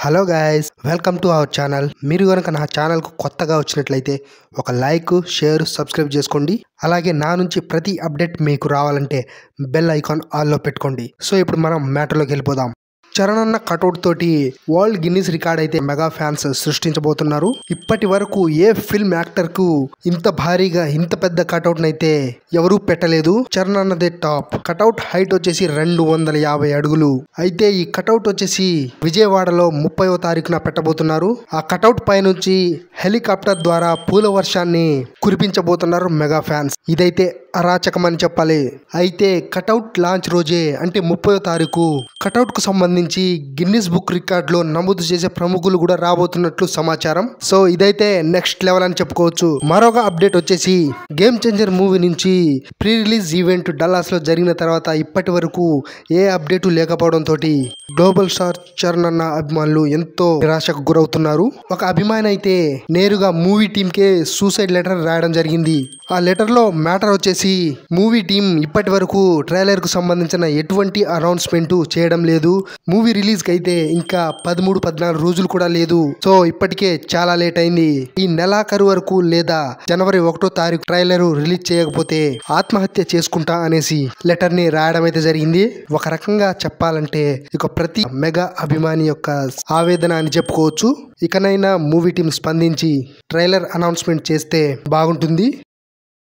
Hello guys, welcome to our channel. మీరు కనుక నా ఛానల్కు కొత్తగా వచ్చినట్లయితే ఒక లైక్, షేర్, సబ్స్క్రైబ్ చేసుకోండి. అలాగే నా నుంచి ప్రతి అప్డేట్ మీకు రావాలంటే బెల్ ఐకాన్ ఆల్లో పెట్టుకోండి. సో ఇప్పుడు మనం మ్యాటర్లోకి వెళ్ళిపోదాం. చరణ్ అన్న కటౌట్ తోటి వరల్డ్ గిన్నిస్ రికార్డ్ అయితే మెగా ఫ్యాన్స్ సృష్టించబోతున్నారు. ఇప్పటి వరకు ఏ ఫిల్మ్ యాక్టర్ కు ఇంత భారీగా ఇంత పెద్ద కటౌట్ అయితే ఎవరూ పెట్టలేదు. చరణ్ అన్నదే టాప్. కటౌట్ హైట్ వచ్చేసి 250 అడుగులు. అయితే ఈ కటౌట్ వచ్చేసి విజయవాడలో 30వ తారీఖున పెట్టబోతున్నారు. ఆ కటౌట్ పై నుంచి హెలికాప్టర్ ద్వారా పూల వర్షాన్ని కురిపించబోతున్నారు మెగా ఫ్యాన్స్. ఇదైతే అరాచకం అని చెప్పాలి. అయితే కటౌట్ లాంచ్ రోజే అంటే 30వ తారీఖు కటౌట్ కు సంబంధించి గిన్నిస్ బుక్ రికార్డ్ లో నమోదు చేసే ప్రముఖులు కూడా రాబోతున్నట్లు సమాచారం. సో ఇదైతే నెక్స్ట్ లెవెల్ అని చెప్పుకోవచ్చు. మరొక అప్డేట్ వచ్చేసి గేమ్ చేంజర్ మూవీ నుంచి ప్రీ రిలీజ్ ఈవెంట్ డల్లాస్ లో జరిగిన తర్వాత ఇప్పటి వరకు ఏ అప్డేట్ లేకపోవడం తోటి గ్లోబల్ స్టార్ చరణ్ అన్న అభిమానులు ఎంతో నిరాశకు గురవుతున్నారు. ఒక అభిమాని అయితే నేరుగా మూవీ టీమ్ కే సూసైడ్ లెటర్ రాయడం జరిగింది. ఆ లెటర్ లో మ్యాటర్ వచ్చేసి మూవీ టీం ఇప్పటి వరకు ట్రైలర్ కు సంబంధించిన ఎటువంటి అనౌన్స్మెంట్ చేయడం లేదు. మూవీ రిలీజ్ కి అయితే ఇంకా 13-14 రోజులు కూడా లేదు. సో ఇప్పటికే చాలా లేట్ అయింది. ఈ నెలాఖరు వరకు లేదా జనవరి 1వ తారీఖు ట్రైలర్ రిలీజ్ చేయకపోతే ఆత్మహత్య చేసుకుంటా అనేసి లెటర్ ని రాయడం అయితే జరిగింది. ఒక రకంగా చెప్పాలంటే ఇక ప్రతి మెగా అభిమాని యొక్క ఆవేదన అని చెప్పుకోవచ్చు. ఇకనైనా మూవీ టీం స్పందించి ట్రైలర్ అనౌన్స్మెంట్ చేస్తే బాగుంటుంది.